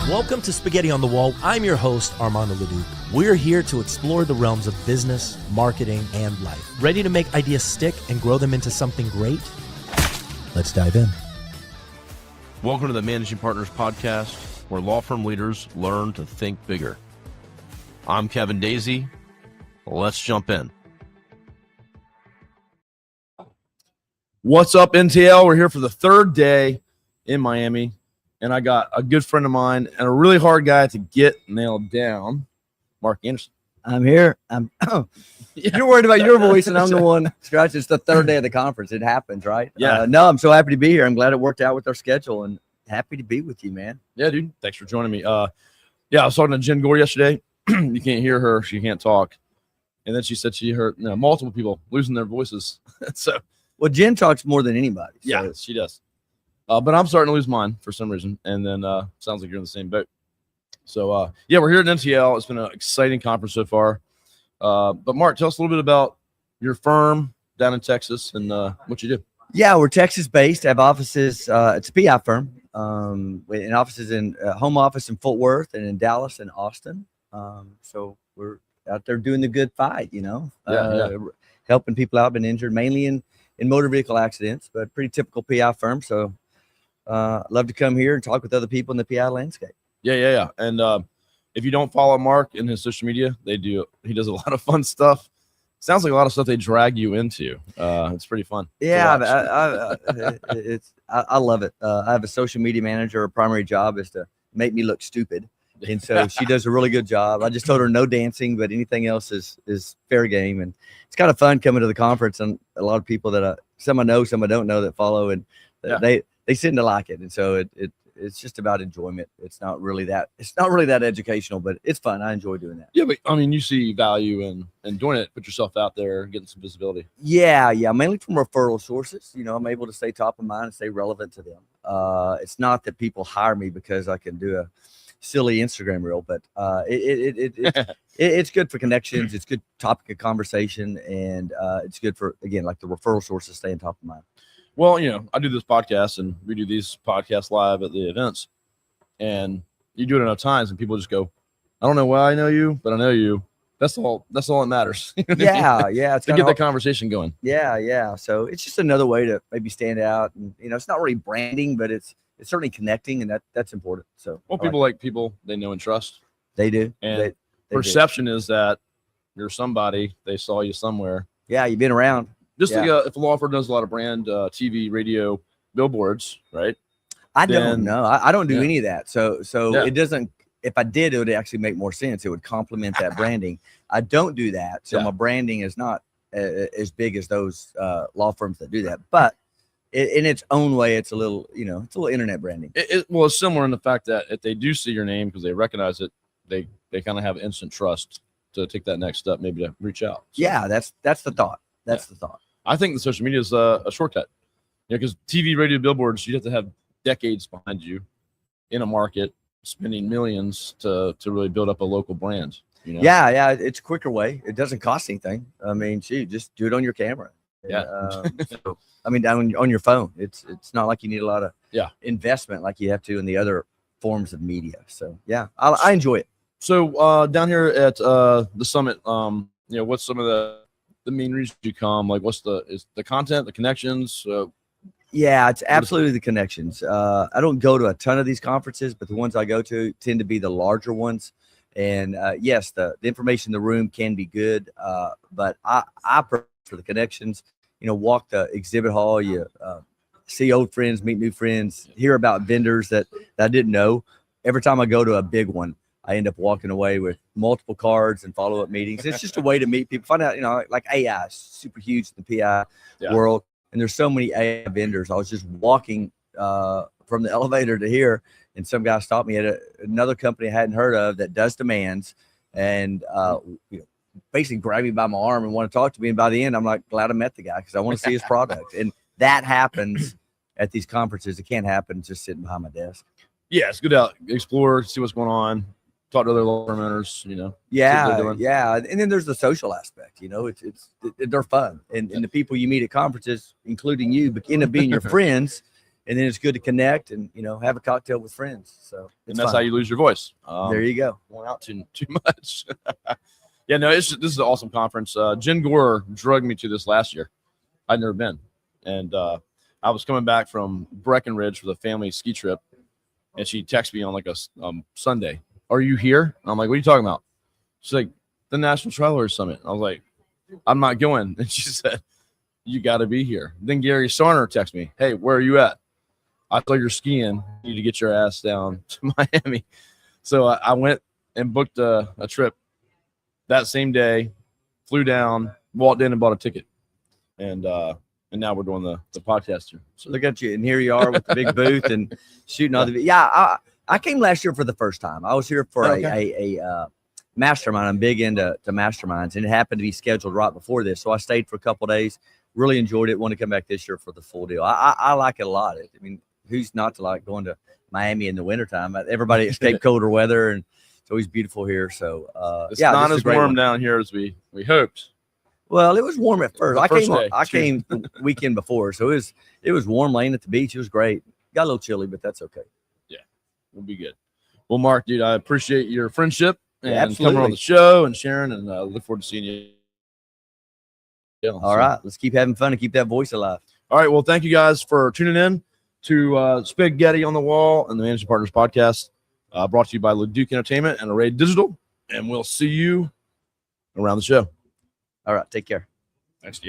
Welcome to Spaghetti on the Wall. I'm your host, Armando Leduc. We're here to explore the realms of business, marketing, and life. Ready to make ideas stick and grow them into something great? Let's dive in. Welcome to the Managing Partners Podcast, where law firm leaders learn to think bigger. I'm Kevin Daisy. Let's jump in. What's up, NTL? We're here for the third day in Miami, and I got a good friend of mine and a really hard guy to get nailed down, Mark Anderson. I'm here. You're worried about your voice, and I'm the one scratching. It's the third day of the conference. It happens, right? Yeah. No, I'm so happy to be here. I'm glad it worked out with our schedule, and happy to be with you, man. Yeah, dude. Thanks for joining me. I was talking to Jen Gore yesterday. You can't hear her. She can't talk. And then she said she heard multiple people losing their voices. So, well, Jen talks more than anybody. So. Yeah, she does. But I'm starting to lose mine for some reason. And then sounds like you're in the same boat. So, we're here at NTL. It's been an exciting conference so far. But, Mark, tell us a little bit about your firm down in Texas and what you do. Yeah, we're Texas-based. I have offices. It's a PI firm. And offices in home office in Fort Worth and in Dallas and Austin. So we're out there doing the good fight, helping people out, been injured mainly in motor vehicle accidents, but pretty typical PI firm. So love to come here and talk with other people in the PI landscape. Yeah. And if you don't follow Mark in his social media, he does a lot of fun stuff. Sounds like a lot of stuff they drag you into. It's pretty fun. Yeah, I love it. I have a social media manager. Her primary job is to make me look stupid. And so she does a really good job. I just told her no dancing, but anything else is fair game. And it's kind of fun coming to the conference, and a lot of people that some I know, some I don't know that follow, and they seem to like it. And so it's just about enjoyment. It's not really that educational, but it's fun. I enjoy doing that. Yeah, but I mean, you see value in doing it, put yourself out there, getting some visibility. Yeah, mainly from referral sources. I'm able to stay top of mind and stay relevant to them. It's not that people hire me because I can do a silly Instagram reel, but it's good for connections. It's good topic of conversation, and it's good for, again, like the referral sources staying top of mind. Well, I do this podcast, and we do these podcasts live at the events, and you do it enough times, and people just go, "I don't know why I know you, but I know you." That's all that matters. Yeah. It's to get the conversation going. Yeah. So it's just another way to maybe stand out, and it's not really branding, but it's certainly connecting, and that's important. So, well, people like people they know and trust. They do. And they perception is that you're somebody. They saw you somewhere. Yeah, you've been around. Just like if a law firm does a lot of brand, TV, radio, billboards, right? I don't know. I don't do any of that. So Yeah. It doesn't. If I did, it would actually make more sense. It would complement that branding. I don't do that. So my branding is not as big as those law firms that do that. But in its own way, it's a little, it's a little internet branding. Well, it's similar in the fact that if they do see your name because they recognize it, they kind of have instant trust to take that next step, maybe to reach out. So, yeah, that's the thought. That's the thought. I think the social media is a shortcut. Because TV, radio, billboards, you have to have decades behind you in a market, spending millions to really build up a local brand. Yeah, it's a quicker way. It doesn't cost anything. I mean, just do it on your camera. Yeah. On your phone. It's not like you need a lot of investment like you have to in the other forms of media. So yeah, I enjoy it. So down here at the summit, what's some of the main reasons you come? Like, is the content, the connections? Yeah, it's absolutely the connections. I don't go to a ton of these conferences, but the ones I go to tend to be the larger ones. And yes, the information in the room can be good, but I prefer the connections. Walk the exhibit hall, you see old friends, meet new friends, hear about vendors that I didn't know. Every time I go to a big one, I end up walking away with multiple cards and follow-up meetings. It's just a way to meet people, find out, like AI is super huge in the PI world. And there's so many AI vendors. I was just walking from the elevator to here, and some guy stopped me at another company I hadn't heard of that does demands, and basically grabbed me by my arm and want to talk to me. And by the end, I'm like, glad I met the guy because I want to see his product. And that happens at these conferences. It can't happen just sitting behind my desk. Yeah, it's good to explore, see what's going on, talk to other law firm owners, Yeah. And then there's the social aspect, they're fun. And the people you meet at conferences, including you, end up being your friends. and then it's good to connect and have a cocktail with friends. So And that's how you lose your voice. There you go. Going out too much. Yeah, no, this is an awesome conference. Jen Gore drugged me to this last year. I'd never been, and I was coming back from Breckenridge for the family ski trip, and she texted me on like a Sunday. Are you here? And I'm like, what are you talking about? She's like, the National Travelers Summit. I was like, I'm not going. And she said, you got to be here. Then Gary Sarner texted me, hey, where are you at? I thought you're skiing. You need to get your ass down to Miami. So I went and booked a trip that same day, flew down, walked in and bought a ticket. And now we're doing the podcast here. So look at you. And here you are with the big booth and shooting all the. Yeah, I came last year for the first time. I was here for a mastermind. I'm big into masterminds, and it happened to be scheduled right before this. So I stayed for a couple of days, really enjoyed it, want to come back this year for the full deal. I like it a lot. I mean, who's not to like going to Miami in the wintertime? Everybody escaped colder weather, and it's always beautiful here. So it's not as warm down here as we hoped. Well, it was warm at first. I came the weekend before, so it was warm laying at the beach. It was great. Got a little chilly, but that's okay. Yeah, we'll be good. Well, Mark, dude, I appreciate your friendship and coming on the show and sharing, and look forward to seeing you. Yeah, All right, let's keep having fun and keep that voice alive. All right, well, thank you guys for tuning in to Spaghetti on the Wall and the Managing Partners podcast, brought to you by Leduc Entertainment and Array Digital, and we'll see you around the show. All right, take care. Thanks.